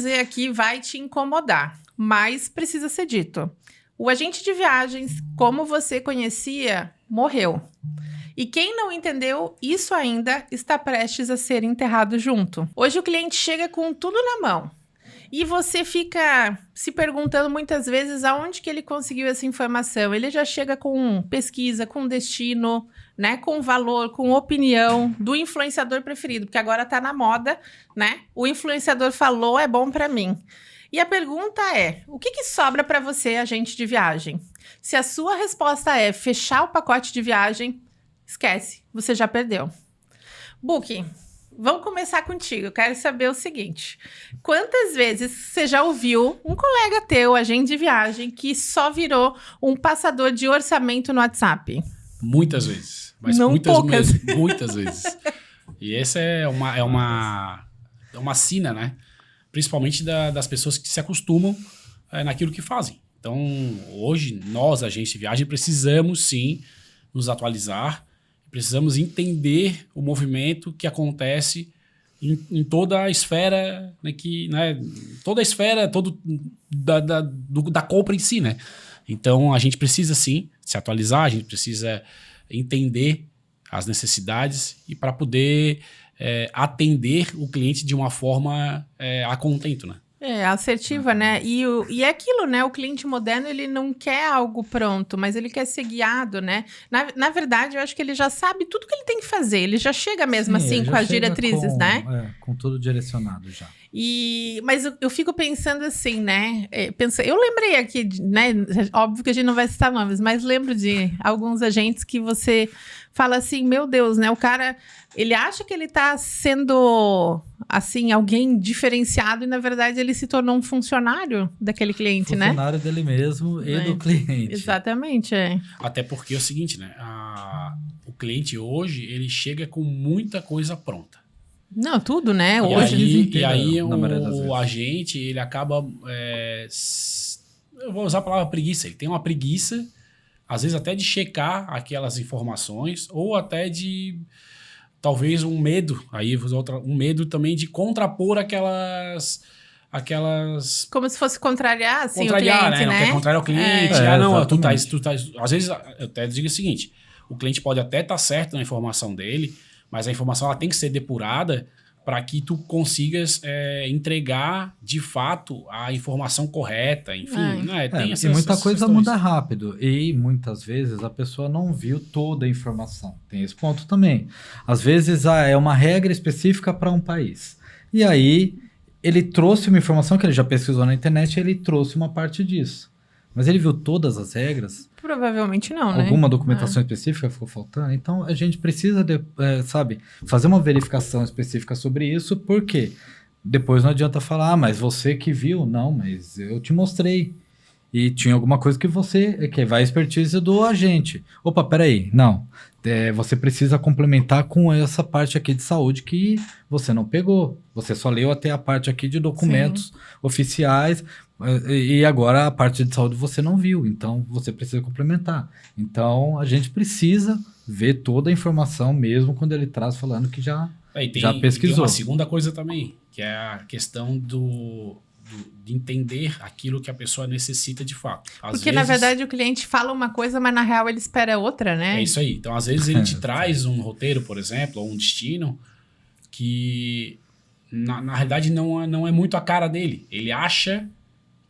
dizer aqui vai te incomodar, mas precisa ser dito. O agente de viagens, como você conhecia, morreu. E quem não entendeu, isso ainda está prestes a ser enterrado junto. Hoje o cliente chega com tudo na mão. E você fica se perguntando muitas vezes aonde que ele conseguiu essa informação. Ele já chega com pesquisa, com destino, né, com valor, com opinião do influenciador preferido, porque agora está na moda, né? O influenciador falou, é bom para mim. E a pergunta é, o que sobra para você, agente de viagem? Se a sua resposta é fechar o pacote de viagem, esquece, você já perdeu. Booking. Vamos começar contigo. Eu quero saber o seguinte. Quantas vezes você já ouviu um colega teu, agente de viagem, que só virou um passador de orçamento no WhatsApp? Muitas vezes. Mas não muitas poucas. mesmo. Muitas vezes. E essa é uma sina, né? Principalmente das pessoas que se acostumam naquilo que fazem. Então, hoje, nós, agentes de viagem, precisamos, sim, nos atualizar. Precisamos entender o movimento que acontece em toda a esfera, né, toda a esfera da compra em si, né? Então, a gente precisa, sim, se atualizar, a gente precisa entender as necessidades e para poder atender o cliente de uma forma a contento, né? Assertiva, né? E é aquilo, né? O cliente moderno, ele não quer algo pronto, mas ele quer ser guiado, né? Na verdade, eu acho que ele já sabe tudo que ele tem que fazer. Ele já chega mesmo assim com as diretrizes, né? Com tudo direcionado já. Mas eu fico pensando assim, né? Eu lembrei aqui, né? Óbvio que a gente não vai citar nomes, mas lembro de alguns agentes que você fala assim, meu Deus, né? O cara, ele acha que ele tá sendo, assim, alguém diferenciado e, na verdade, ele se tornou um funcionário daquele cliente, né? Funcionário dele mesmo e do cliente. Exatamente, Até porque é o seguinte, né? O cliente hoje, ele chega com muita coisa pronta. Não, tudo, né? E aí o agente, ele acaba... eu vou usar a palavra preguiça. Ele tem uma preguiça, às vezes até de checar aquelas informações, ou até de... Talvez um medo. Aí um medo também de contrapor aquelas... Como se fosse contrariar, assim, o cliente, né? Não quer contrariar o cliente. Tu tá... Às vezes, eu até digo o seguinte, o cliente pode até estar certo na informação dele, mas a informação ela tem que ser depurada para que tu consigas entregar, de fato, a informação correta. Enfim, né? Tem e muita coisa muda rápido. E, muitas vezes, a pessoa não viu toda a informação. Tem esse ponto também. Às vezes, é uma regra específica para um país. E aí, ele trouxe uma informação que ele já pesquisou na internet e ele trouxe uma parte disso. Mas ele viu todas as regras? Provavelmente não, né? Alguma documentação específica ficou faltando? Então, a gente precisa, fazer uma verificação específica sobre isso, porque depois não adianta falar, mas você que viu? Não, mas eu te mostrei. E tinha alguma coisa que vai a expertise do agente. Opa, peraí, não. Você precisa complementar com essa parte aqui de saúde que você não pegou. Você só leu até a parte aqui de documentos oficiais e agora a parte de saúde você não viu. Então, você precisa complementar. Então, a gente precisa ver toda a informação mesmo quando ele traz falando que já pesquisou. Tem uma segunda coisa também, que é a questão de entender aquilo que a pessoa necessita de fato. Porque, na verdade, o cliente fala uma coisa, mas na real ele espera outra, né? É isso aí. Então, às vezes, ele te traz um roteiro, por exemplo, ou um destino que, na realidade, não é muito a cara dele. Ele acha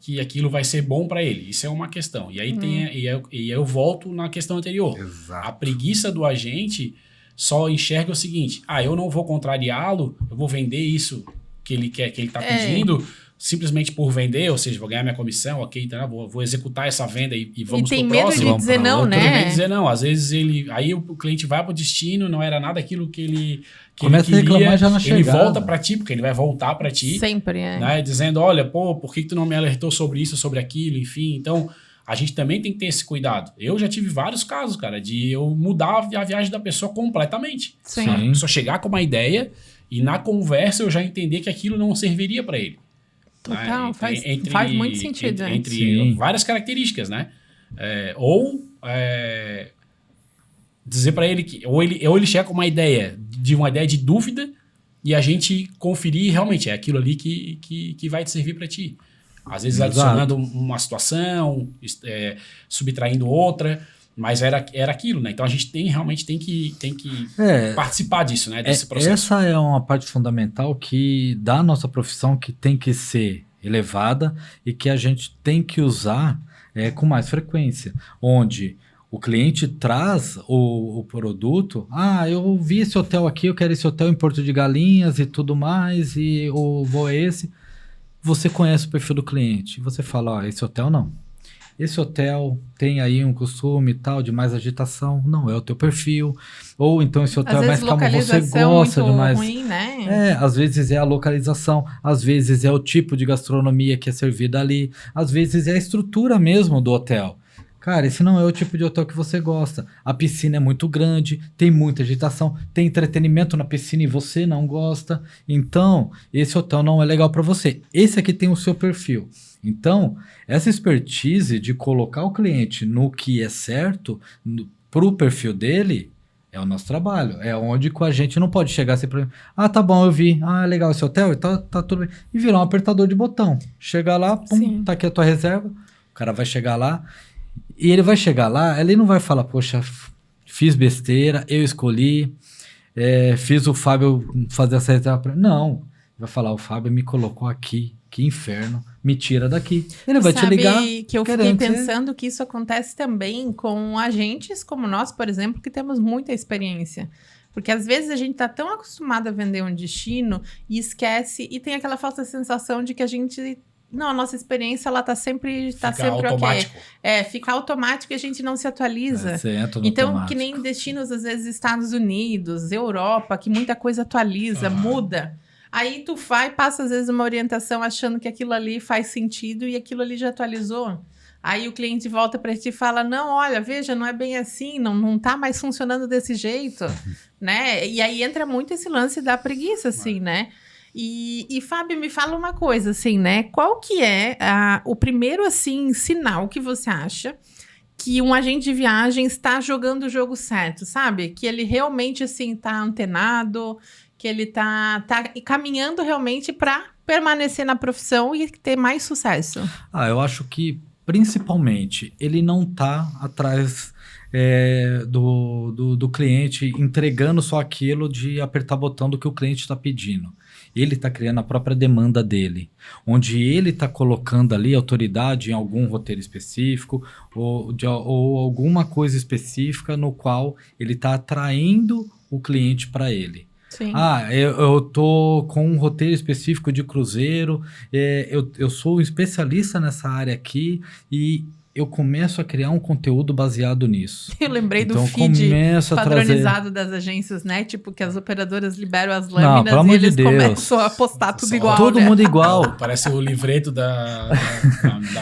que aquilo vai ser bom para ele. Isso é uma questão. E aí, eu volto na questão anterior. Exato. A preguiça do agente só enxerga o seguinte, eu não vou contrariá-lo, eu vou vender isso que ele quer, que ele está pedindo, simplesmente por vender, ou seja, vou ganhar minha comissão, ok, então vou executar essa venda e vamos pro próximo. E tem medo de dizer não, né? Tem medo de dizer não. Às vezes aí o cliente vai pro destino, não era nada aquilo que ele começa a reclamar já na chegada. Ele volta para ti, porque ele vai voltar para ti. Sempre, né? Dizendo, olha, por que tu não me alertou sobre isso, sobre aquilo, enfim. Então, a gente também tem que ter esse cuidado. Eu já tive vários casos, cara, de eu mudar a viagem da pessoa completamente. Sim. Só chegar com uma ideia e na conversa eu já entender que aquilo não serviria para ele. Total, né? faz muito sentido. Entre várias características, né? Dizer para ele que ou ele chega com uma ideia de dúvida e a gente conferir realmente é aquilo ali que vai te servir para ti. Às vezes Exato. adicionando uma situação, subtraindo outra, mas era aquilo, né? Então a gente realmente tem que participar disso, né? Desse processo. Essa é uma parte fundamental da nossa profissão que tem que ser elevada e que a gente tem que usar com mais frequência, onde o cliente traz o produto, eu vi esse hotel aqui, eu quero esse hotel em Porto de Galinhas e tudo mais, e o voo é esse. Você conhece o perfil do cliente, você fala, esse hotel não. Esse hotel tem aí um costume e tal de mais agitação, não é o teu perfil. Ou então esse hotel é mais calmo, você gosta de mais... ruim, né? Às vezes é a localização, às vezes é o tipo de gastronomia que é servida ali, às vezes é a estrutura mesmo do hotel. Cara, esse não é o tipo de hotel que você gosta. A piscina é muito grande, tem muita agitação, tem entretenimento na piscina e você não gosta. Então, esse hotel não é legal para você. Esse aqui tem o seu perfil. Então, essa expertise de colocar o cliente no que é certo, pro perfil dele, é o nosso trabalho. É onde com a gente não pode chegar assim pra mim, tá bom, eu vi. Legal esse hotel, tá tudo bem. E virar um apertador de botão. Chegar lá, pum, tá aqui a tua reserva. O cara vai chegar lá. E ele vai chegar lá, ele não vai falar, poxa, fiz besteira, eu escolhi, fiz o Fábio fazer essa reserva. Não, vai falar, o Fábio me colocou aqui, que inferno, me tira daqui. Ele vai te ligar. Sabe que eu fiquei pensando que isso acontece também com agentes como nós, por exemplo, que temos muita experiência. Porque às vezes a gente tá tão acostumado a vender um destino e esquece, e tem aquela falsa sensação de que a gente... Não, a nossa experiência, ela tá sempre automático. Ok. Fica automático e a gente não se atualiza. Então, automático. Que nem destinos, às vezes, Estados Unidos, Europa, que muita coisa atualiza, muda. Aí tu passa, às vezes, uma orientação achando que aquilo ali faz sentido e aquilo ali já atualizou. Aí o cliente volta para ti e fala, não, olha, veja, não é bem assim, não tá mais funcionando desse jeito, né? E aí entra muito esse lance da preguiça, assim, né? E Fábio, me fala uma coisa, assim, né? Qual que é o primeiro, assim, sinal que você acha que um agente de viagem está jogando o jogo certo, sabe? Que ele realmente, assim, tá antenado, que ele tá caminhando realmente para permanecer na profissão e ter mais sucesso. Eu acho que, principalmente, ele não tá atrás... do cliente entregando só aquilo de apertar botão do que o cliente está pedindo. Ele está criando a própria demanda dele, onde ele está colocando ali autoridade em algum roteiro específico ou alguma coisa específica no qual ele está atraindo o cliente para ele. Sim. Eu tô com um roteiro específico de cruzeiro, eu sou um especialista nessa área aqui e eu começo a criar um conteúdo baseado nisso. Eu lembrei do feed padronizado das agências, né? Tipo, que as operadoras liberam as lâminas e eles começam a postar tudo igual. Todo mundo igual. Parece o livreto da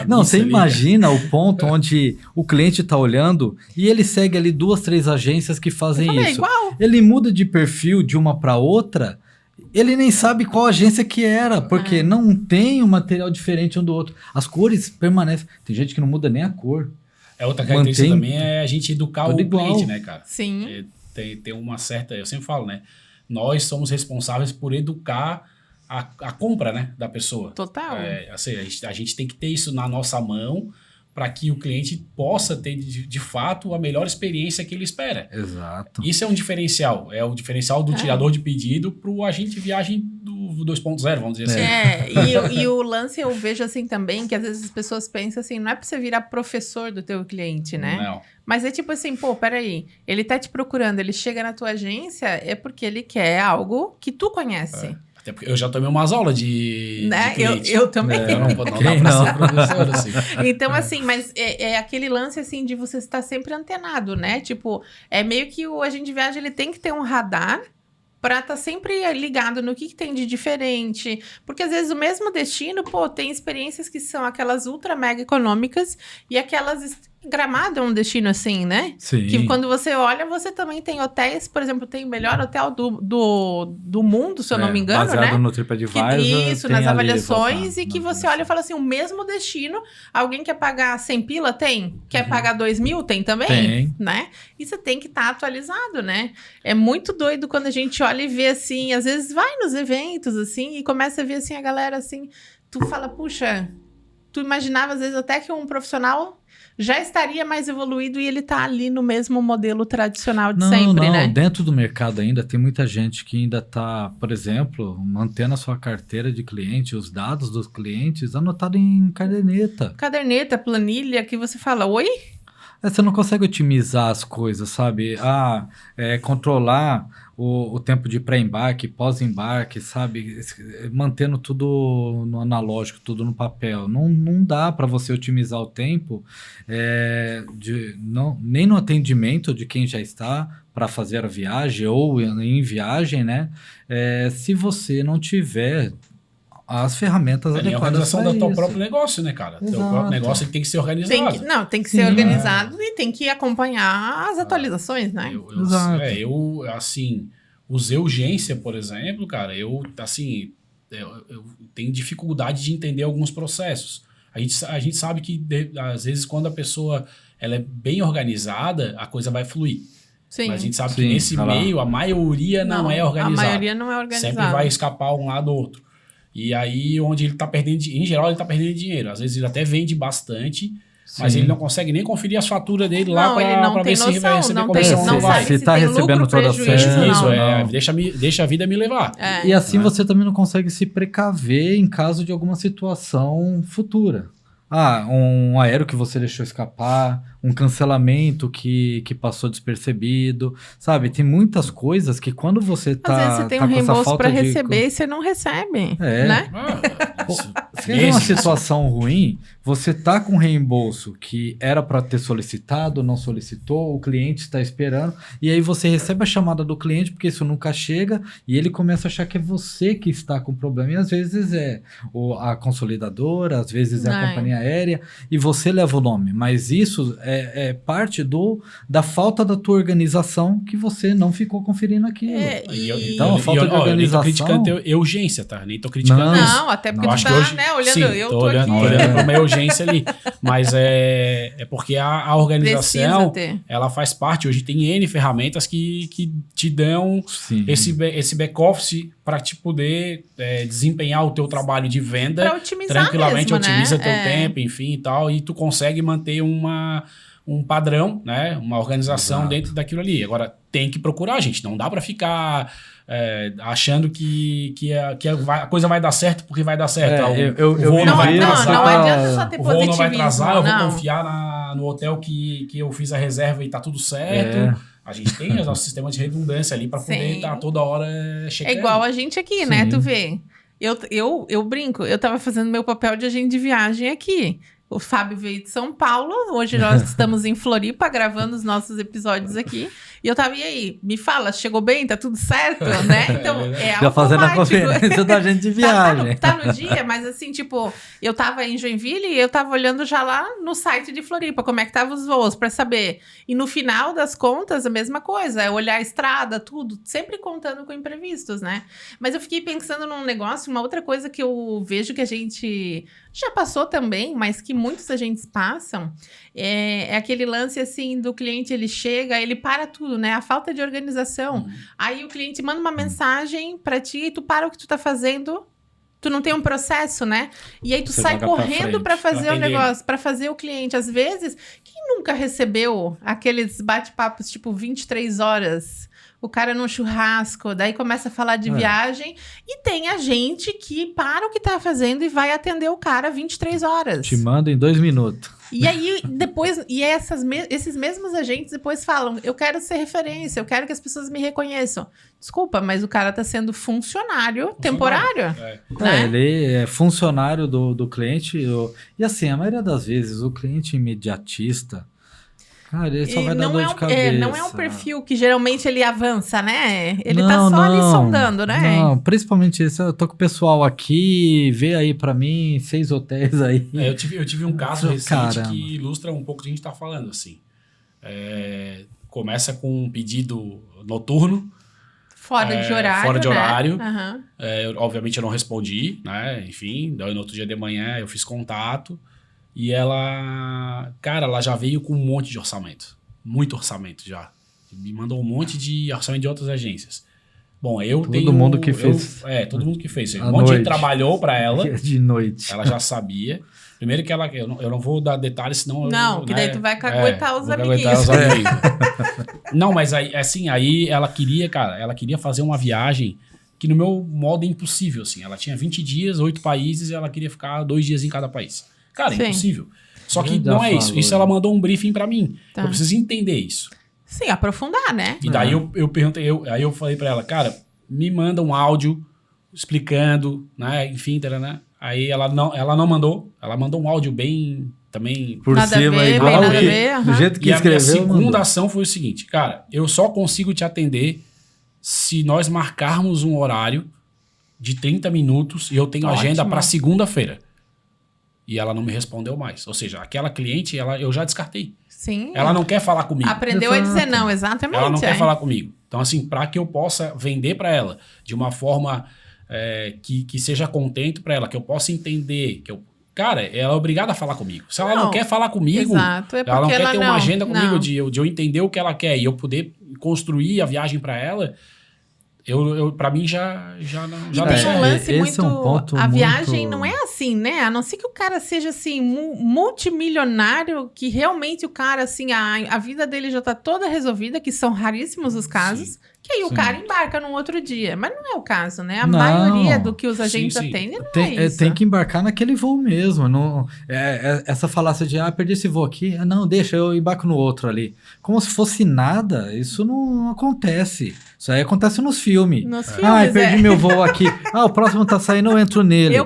Não, você ali. imagina o ponto onde o cliente tá olhando e ele segue ali 2, 3 agências que fazem isso. Igual. Ele muda de perfil de uma para outra... Ele nem sabe qual agência que era, porque não tem um material diferente um do outro. As cores permanecem. Tem gente que não muda nem a cor. Outra característica também é a gente educar o cliente, né, cara? Sim. Tem uma certa... Eu sempre falo, né? Nós somos responsáveis por educar a compra, né, da pessoa. Total. Assim, a gente tem que ter isso na nossa mão para que o cliente possa ter, de fato, a melhor experiência que ele espera. Exato. Isso é um diferencial. É o diferencial do tirador de pedido para o agente de viagem do 2.0, vamos dizer assim. E o lance eu vejo assim também, que às vezes as pessoas pensam assim, não é para você virar professor do teu cliente, né? Não. Mas é tipo assim, peraí, ele tá te procurando, ele chega na tua agência, é porque ele quer algo que tu conhece. Até porque eu já tomei umas aulas de cliente. Eu também. Não dá pra ser professor, assim. Então, assim, mas é aquele lance, assim, de você estar sempre antenado, né? Tipo, é meio que o agente de viagem, ele tem que ter um radar para estar sempre ligado no que tem de diferente. Porque, às vezes, o mesmo destino, tem experiências que são aquelas ultra mega econômicas e aquelas Gramado é um destino assim, né? Sim. Que quando você olha, você também tem hotéis, por exemplo, tem o melhor hotel do mundo, se eu não me engano, baseado né? no TripAdvisor. Isso, tem nas ali, avaliações, voltar e que nas você olha e fala assim, o mesmo destino, alguém quer pagar 100 pila? Tem. Quer pagar 2 mil? Tem também. Tem. Né? E você tem que estar atualizado, né? É muito doido quando a gente olha e vê assim, às vezes vai nos eventos, assim, e começa a ver assim, a galera assim, tu fala, puxa, tu imaginava às vezes até que um profissional já estaria mais evoluído e ele tá ali no mesmo modelo tradicional de sempre, né? Dentro do mercado ainda tem muita gente que ainda está, por exemplo, mantendo a sua carteira de cliente, os dados dos clientes anotado em caderneta. Caderneta, planilha, que você fala, oi? Você não consegue otimizar as coisas, sabe? Controlar o tempo de pré-embarque, pós-embarque, sabe? Mantendo tudo no analógico, tudo no papel. Não dá para você otimizar o tempo nem no atendimento de quem já está para fazer a viagem ou em viagem, né? Se você não tiver as ferramentas É nem a adequadas organização para do teu isso. próprio negócio, né, cara? Teu Exato. próprio negócio ele tem que ser organizado. Tem que ser organizado e tem que acompanhar as atualizações, né? Exato. Assim, usei urgência, por exemplo, cara, eu tenho dificuldade de entender alguns processos. A gente sabe que, às vezes, quando a pessoa ela é bem organizada, a coisa vai fluir. Sim. Mas a gente sabe que nesse meio, a maioria não é organizada. A maioria não é organizada. Sempre vai escapar um lado ou outro. E aí, onde ele tá perdendo, em geral, ele tá perdendo dinheiro. Às vezes ele até vende bastante, mas ele não consegue nem conferir as faturas dele lá para ver se vai receber comissão. Não sabe se tá recebendo toda a Isso, deixa a vida me levar. E assim você também não consegue se precaver em caso de alguma situação futura. Um aéreo que você deixou escapar, um cancelamento que passou despercebido, sabe? Tem muitas coisas que quando você tá... Às vezes você tem um reembolso para receber e você não recebe, né? Se tem uma situação ruim, você tá com reembolso que era para ter solicitado, não solicitou, o cliente está esperando, e aí você recebe a chamada do cliente, porque isso nunca chega, e ele começa a achar que é você que está com problema, e às vezes é a consolidadora, às vezes é a companhia aérea, e você leva o nome, mas isso é parte da falta da tua organização que você não ficou conferindo aquilo. Então, a falta de organização... Eu nem tô criticando urgência, tá? Nem tô criticando isso. Não, até porque tu tá, hoje, né, olhando, sim, eu tô aqui. olhando pra uma urgência ali. Mas é porque a organização, ela faz parte. Hoje tem N ferramentas que te dão esse back-office para te poder desempenhar o teu trabalho de venda pra otimizar tranquilamente, mesmo, otimiza né? teu tempo, enfim e tal, e tu consegue manter um padrão, né? Uma organização dentro daquilo ali. Agora, tem que procurar, gente. Não dá para ficar achando que a coisa vai dar certo porque vai dar certo. O voo não vai atrasar. Não adianta só ter positivismo. O voo não vai atrasar, eu vou confiar no hotel que eu fiz a reserva e tá tudo certo. A gente tem o nosso sistema de redundância ali para poder estar toda hora checando. É igual a gente aqui, né? Tu vê. Eu brinco, eu tava fazendo meu papel de agente de viagem aqui. O Fábio veio de São Paulo, hoje nós estamos em Floripa gravando os nossos episódios aqui. E eu tava, e aí? Me fala, chegou bem? Tá tudo certo? Né? Então, já fazendo a conferência da agente de viagem. Tá no dia, mas assim, tipo, eu tava em Joinville e eu tava olhando já lá no site de Floripa, como é que tava os voos, pra saber. E no final das contas, a mesma coisa, é olhar a estrada, tudo, sempre contando com imprevistos, né? Mas eu fiquei pensando num negócio, uma outra coisa que eu vejo que a gente já passou também, mas que muitos agentes passam, é aquele lance, assim, do cliente, ele chega, ele para tudo, né? A falta de organização. Aí o cliente manda uma mensagem pra ti e tu para o que tu tá fazendo, tu não tem um processo, né? E aí tu sai correndo pra fazer o negócio, pra fazer o cliente. Às vezes, quem nunca recebeu aqueles bate-papos, tipo, 23 horas... O cara num churrasco, daí começa a falar de viagem e tem a gente que para o que tá fazendo e vai atender o cara 23 horas. Te manda em 2 minutos. E aí, depois, esses mesmos agentes depois falam, eu quero ser referência, eu quero que as pessoas me reconheçam. Desculpa, mas o cara tá sendo funcionário temporário. Né? Ele é funcionário do cliente. E assim, a maioria das vezes, o cliente imediatista... Cara, ele só E vai dar dor de não cabeça. é um perfil que geralmente ele avança, né? Ele tá Não, só ali não. sondando, né? Não, principalmente isso. Eu tô com o pessoal aqui, vê aí pra mim 6 hotéis aí. Eu tive um caso recente Caramba. que ilustra um pouco o que a gente tá falando, assim. Começa com um pedido noturno, Fora de horário, fora de né? horário. Aham. Obviamente eu não respondi, né? Enfim, daí no outro dia de manhã eu fiz contato e ela, cara, ela já veio com um monte de orçamento. Muito orçamento já. Me mandou um monte de orçamento de outras agências. Bom, Todo mundo que fez. todo mundo que fez. À Um monte de noite. gente trabalhou pra ela. De noite. Ela já sabia. Primeiro que eu não vou dar detalhes, senão... Não, que daí tu vai caguetar os vou amiguinhos. caguetar os amiguinhos. Não, mas aí, assim, aí ela queria fazer uma viagem que no meu modo é impossível, assim. Ela tinha 20 dias, 8 países, e ela queria ficar 2 dias em cada país. Cara, Sim. impossível. Só que Eu já não é isso. falo, Isso ela mandou um briefing pra mim. Tá. Eu preciso entender isso. Sim, aprofundar, né? E daí eu perguntei, aí eu falei pra ela, cara, me manda um áudio explicando, né, enfim, né? Aí ela não mandou, ela mandou um áudio bem, também... Por Nada a cima, ver, igual bem nada a que- ver, do aham. jeito que E a minha escreveu. segunda mandou. ação foi o seguinte, cara, eu só consigo te atender se nós marcarmos um horário de 30 minutos e eu tenho agenda Ótimo. para segunda-feira. E ela não me respondeu mais. Ou seja, aquela cliente, eu já descartei. Sim. Ela não quer falar comigo. Aprendeu a Exato. dizer não, exatamente. Ela não é. quer falar comigo. Então, assim, para que eu possa vender para ela de uma forma que seja contente para ela, que eu possa entender, cara, ela é obrigada a falar comigo. Se ela não Não, quer falar comigo, exato, é ela não porque quer ela ter uma não, agenda comigo não. de eu entender o que ela quer e eu poder construir a viagem para ela, para mim já não E não tem serve. um lance esse muito. é um ponto a muito- viagem não é assim, né? A não ser que o cara seja assim, multimilionário, que realmente o cara, assim, a vida dele já tá toda resolvida, que são raríssimos os casos, que aí o Sim. cara embarca num outro dia. Mas não é o caso, né? A Não. maioria do que os agentes Sim, sim. atendem não Tem, é isso. tem que embarcar naquele voo mesmo. Não, essa falácia de, perdi esse voo aqui. Não, deixa, eu embarco no outro ali. Como se fosse nada. Isso não acontece. Isso aí acontece nos filmes. Nos filmes, Perdi meu voo aqui. O próximo tá saindo, eu entro nele. Eu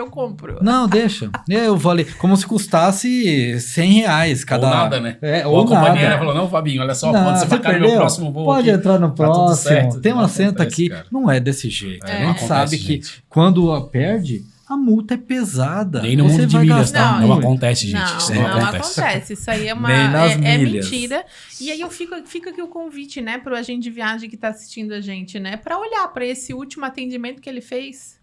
compro. Não, deixa. Eu vou ali. Como se custasse R$100 cada... Ou nada, né? Ou Ou a companhia nada. falou, não, Fabinho, olha só, Não, quando você marcar no meu perdeu? próximo voo Pode aqui, entrar no tá tudo próximo. certo. Tem um Não assento acontece, aqui. cara. Não é desse jeito. É, A não gente sabe acontece, que gente. quando perde, a multa é pesada. Nem no Você mundo de vai milhas, gastar tá? Não muito. acontece, gente. Não, Isso não não acontece. acontece. Isso aí é uma Nem nas é milhas. mentira. E aí fica aqui o convite, né, pro agente de viagem que tá assistindo a gente, né, para olhar para esse último atendimento que ele fez.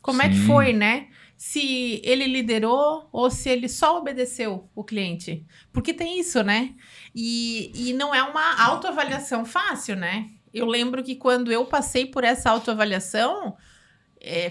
Como é que Sim. foi, né? Se ele liderou ou se ele só obedeceu o cliente. Porque tem isso, né? E não é uma autoavaliação fácil, né? Eu lembro que quando eu passei por essa autoavaliação,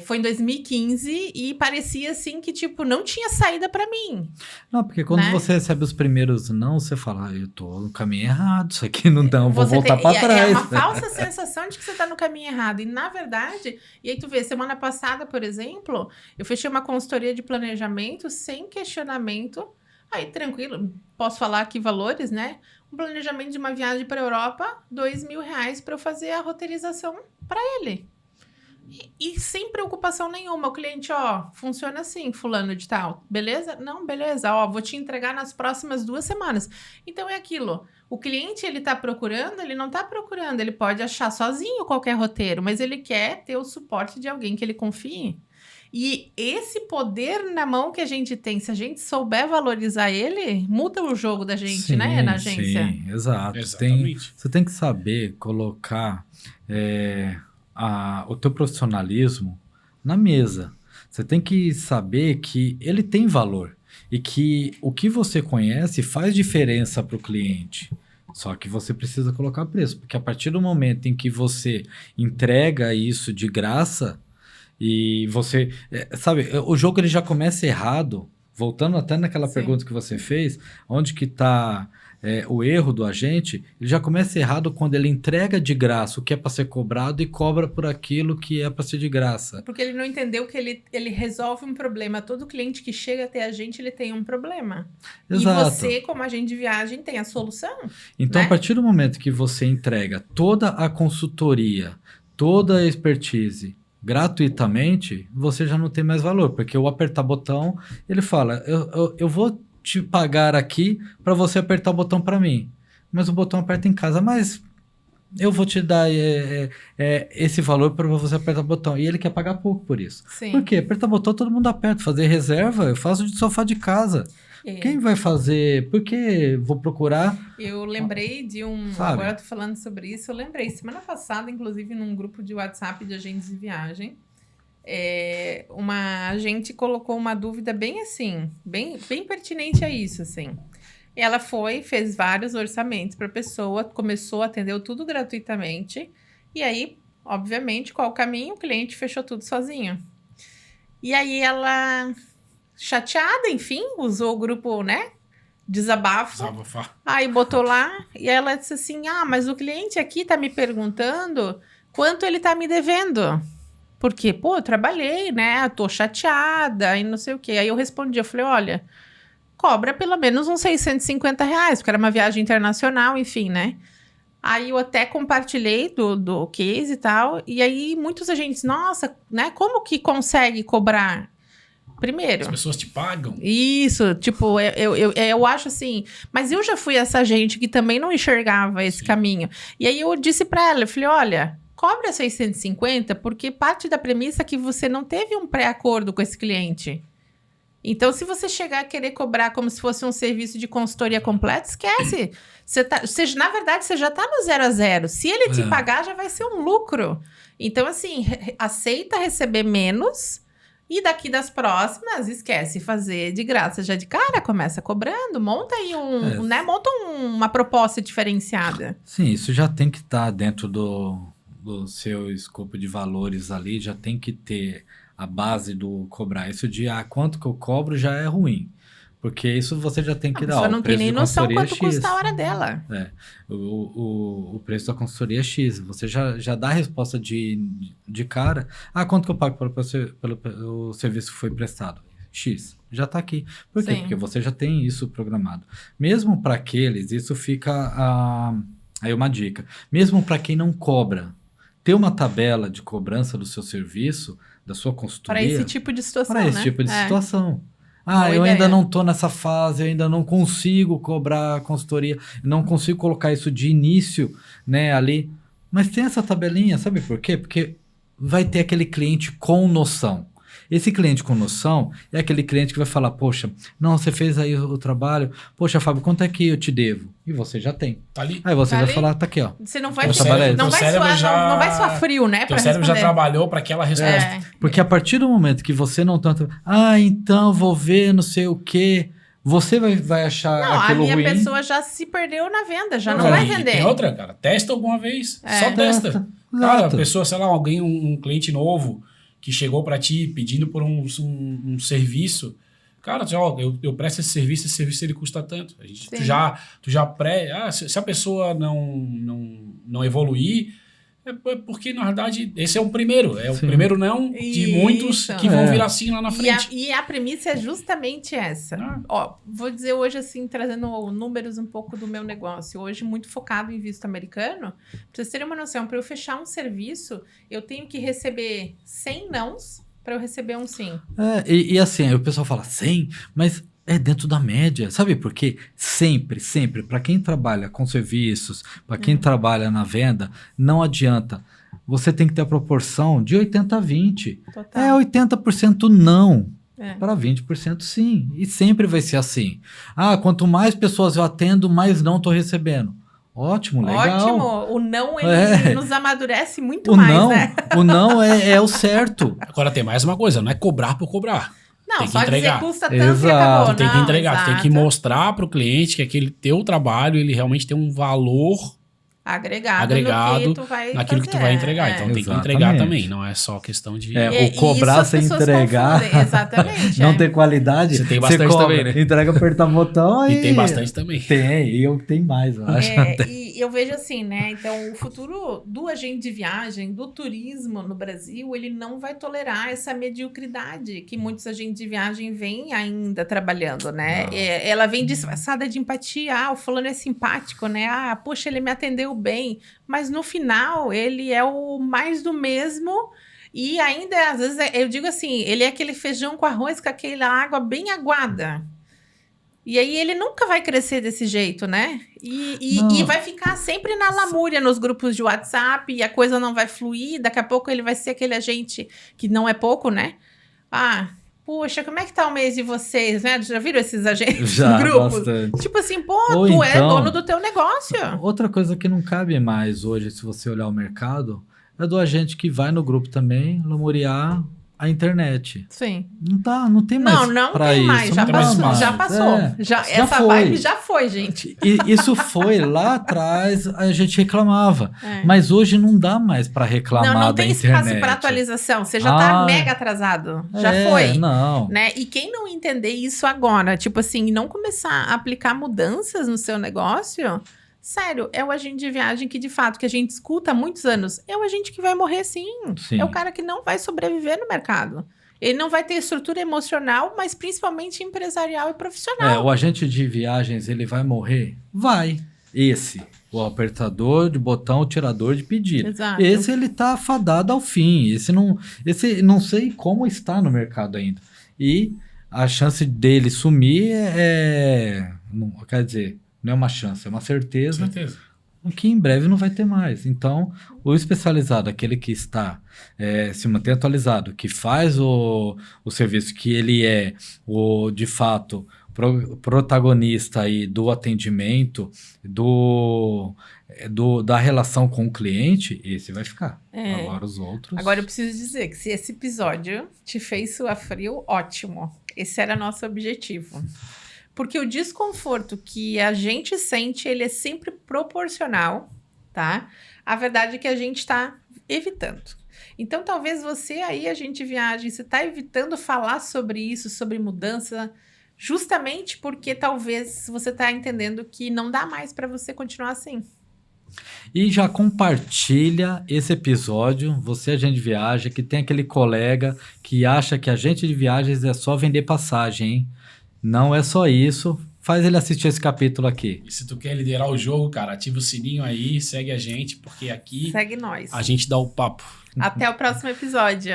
foi em 2015 e parecia assim que, tipo, não tinha saída pra mim. Não, porque quando Né? você recebe os primeiros não, você fala, eu tô no caminho errado, isso aqui não dá, eu vou Você voltar tem- pra é trás. uma falsa sensação de que você tá no caminho errado. E, na verdade, e aí tu vê, semana passada, por exemplo, eu fechei uma consultoria de planejamento sem questionamento. Aí, tranquilo, posso falar aqui valores, né? Um planejamento de uma viagem para Europa, R$2.000 para eu fazer a roteirização para ele. E sem preocupação nenhuma. O cliente, funciona assim, fulano de tal. Beleza? Não, beleza. Vou te entregar nas próximas 2 semanas. Então é aquilo. O cliente, ele tá procurando, ele não tá procurando. Ele pode achar sozinho qualquer roteiro, mas ele quer ter o suporte de alguém que ele confie. E esse poder na mão que a gente tem, se a gente souber valorizar ele, muda o jogo da gente, Sim, né, na agência. Sim, exato. Exatamente. Você tem que saber colocar o teu profissionalismo na mesa. Você tem que saber que ele tem valor e que o que você conhece faz diferença para o cliente. Só que você precisa colocar preço, porque a partir do momento em que você entrega isso de graça e você... sabe, o jogo ele já começa errado. Voltando até naquela Sim. pergunta que você fez, onde que está o erro do agente, ele já começa errado quando ele entrega de graça o que é para ser cobrado e cobra por aquilo que é para ser de graça. Porque ele não entendeu que ele resolve um problema. Todo cliente que chega até a gente, ele tem um problema. Exato. E você, como agente de viagem, tem a solução. Então, né? a partir do momento que você entrega toda a consultoria, toda a expertise gratuitamente, você já não tem mais valor, porque o apertar botão, ele fala, eu vou te pagar aqui para você apertar o botão para mim. Mas o botão aperta em casa, mas eu vou te dar esse valor para você apertar o botão. E ele quer pagar pouco por isso. Sim. Por quê? Apertar o botão, todo mundo aperta. Fazer reserva, eu faço de sofá de casa. Quem vai fazer? Por que vou procurar? Eu lembrei de Sabe? Agora eu tô falando sobre isso. Eu lembrei, semana passada, inclusive, num grupo de WhatsApp de agentes de viagem, uma agente colocou uma dúvida bem assim, bem pertinente a isso, assim. Ela fez vários orçamentos para a pessoa, começou, atendeu tudo gratuitamente. E aí, obviamente, qual o caminho? O cliente fechou tudo sozinho. E aí ela, chateada, enfim, usou o grupo, né? Desabafo. Aí botou lá e ela disse assim, mas o cliente aqui tá me perguntando quanto ele tá me devendo. Porque, pô, eu trabalhei, né? Eu tô chateada e não sei o quê. Aí eu respondi, eu falei, olha, cobra pelo menos uns R$650, porque era uma viagem internacional, enfim, né? Aí eu até compartilhei do case e tal, e aí muitos agentes, nossa, né? Como que consegue cobrar? Primeiro. As pessoas te pagam. Isso, tipo, eu acho assim, mas eu já fui essa gente que também não enxergava esse caminho. E aí eu disse pra ela, eu falei, olha, cobra 650, porque parte da premissa é que você não teve um pré-acordo com esse cliente. Então, se você chegar a querer cobrar como se fosse um serviço de consultoria completo, esquece. Na verdade, você já está no 0 a 0. Se ele te pagar, já vai ser um lucro. Então, assim, aceita receber menos e daqui das próximas, esquece fazer de graça já de cara, começa cobrando, monta aí monta uma proposta diferenciada. Sim, isso já tem que estar dentro do seu escopo de valores ali, já tem que ter a base do cobrar. Isso de quanto que eu cobro já é ruim. Porque isso você já tem que dar. A pessoa não tem nem noção quanto custa a hora dela. O preço da consultoria é X. Você já dá a resposta de cara. Quanto que eu pago pelo serviço que foi prestado? X. Já está aqui. Por quê? Sim. Porque você já tem isso programado. Mesmo para aqueles, isso fica aí uma dica. Mesmo para quem não cobra, ter uma tabela de cobrança do seu serviço, da sua consultoria. Para esse tipo de situação, Para esse né? tipo de situação. Boa Eu ideia. ainda não estou nessa fase, eu ainda não consigo cobrar a consultoria, não consigo colocar isso de início, né, ali. Mas tem essa tabelinha, sabe por quê? Porque vai ter aquele cliente com noção. Esse cliente com noção é aquele cliente que vai falar, poxa, não, você fez aí o trabalho, poxa, Fábio, quanto é que eu te devo? E você já tem. Tá ali. Aí você Tá vai ali? falar, tá aqui, ó. Você não vai, Teu cérebro não vai suar frio, né? Teu cérebro já trabalhou para aquela resposta. Porque a partir do momento que você não tanto, então vou ver não sei o quê, você vai achar aquilo ruim. A minha pessoa já se perdeu na venda, já não vai vender. Tem outra, cara, testa alguma vez, só testa. Cara, a pessoa, sei lá, alguém, um cliente novo que chegou para ti pedindo por um serviço, cara, eu presto esse serviço ele custa tanto. Tu já se a pessoa não evoluir, é porque, na verdade, esse é o primeiro. É o primeiro não de muitos que vão vir assim lá na frente. E a premissa é justamente essa. Vou dizer hoje, assim, trazendo números um pouco do meu negócio. Hoje, muito focado em visto americano. Pra vocês terem uma noção, para eu fechar um serviço, eu tenho que receber 100 nãos para eu receber um sim. E assim, aí o pessoal fala 100, mas é dentro da média. Sabe por quê? Sempre, para quem trabalha com serviços, para quem trabalha na venda, não adianta. Você tem que ter a proporção de 80 a 20. Total. 80% não. Para 20% sim. E sempre vai ser assim. Quanto mais pessoas eu atendo, mais não estou recebendo. Ótimo, legal. Ótimo. O não, ele nos amadurece muito mais, né? O não é o certo. Agora tem mais uma coisa, não é cobrar por cobrar. Não, tem que só entregar. dizer custa tanto e acabou. Tu tem que entregar, exato. tu tem que mostrar pro cliente que aquele teu trabalho, ele realmente tem um valor agregado naquilo que tu vai entregar. Então tem que entregar também, não é só questão de... o cobrar sem entregar, exatamente, não ter qualidade. Você tem bastante cobra, também, né? Entrega, apertar o botão e tem bastante também. E eu tenho mais, eu acho. E eu vejo assim, né? Então, o futuro do agente de viagem, do turismo no Brasil, ele não vai tolerar essa mediocridade que muitos agentes de viagem vêm ainda trabalhando, né? Ela vem disfarçada de empatia. O fulano é simpático, né? Poxa, ele me atendeu bem. Mas no final, ele é o mais do mesmo. E ainda, às vezes, eu digo assim, ele é aquele feijão com arroz com aquela água bem aguada. E aí ele nunca vai crescer desse jeito, né? Não. E vai ficar sempre na lamúria nos grupos de WhatsApp e a coisa não vai fluir. Daqui a pouco ele vai ser aquele agente que não é pouco, né? Ah, puxa, como é que tá o mês de vocês, né? Já viram esses agentes Já, no grupo? bastante. Tipo assim, pô, Ou tu é então- dono do teu negócio. Outra coisa que não cabe mais hoje, se você olhar o mercado, é do agente que vai no grupo também lamuriar a internet. Sim. Não tem mais Não pra tem isso. mais, já não tem passou. mais. Já passou. É, Já, já essa foi. vibe já foi, gente. E isso foi lá atrás, a gente reclamava. É. Mas hoje não dá mais pra reclamar Não da tem internet. espaço para atualização. Você já tá Ah, mega atrasado. Já É, foi. Não. Né? E quem não entender isso agora, tipo assim, não começar a aplicar mudanças no seu negócio, sério, é o agente de viagem que, de fato, que a gente escuta há muitos anos, é o agente que vai morrer sim. Sim. É o cara que não vai sobreviver no mercado. Ele não vai ter estrutura emocional, mas principalmente empresarial e profissional. O agente de viagens, ele vai morrer? Vai. Esse, o apertador de botão, o tirador de pedido. Exato. Esse ele tá fadado ao fim. Esse não sei como está no mercado ainda. E a chance dele sumir não, quer dizer, não é uma chance, é uma Com certeza. certeza. Que em breve não vai ter mais. Então, o especializado, aquele que está se mantém atualizado, que faz o serviço, que ele é o de fato protagonista aí do atendimento, da relação com o cliente, esse vai ficar. É. Agora os outros. Agora eu preciso dizer que se esse episódio te fez suar frio, ótimo. Esse era nosso objetivo. Porque o desconforto que a gente sente, ele é sempre proporcional, tá? A verdade é que a gente está evitando. Então, talvez você aí, agente de viagem, você está evitando falar sobre isso, sobre mudança, justamente porque talvez você está entendendo que não dá mais para você continuar assim. E já compartilha esse episódio, você agente de viagem, que tem aquele colega que acha que agente de viagens é só vender passagem, hein? Não é só isso. Faz ele assistir esse capítulo aqui. E se tu quer liderar o jogo, cara, ativa o sininho aí, segue a gente, porque aqui Segue nós. a gente dá o papo. Até o próximo episódio.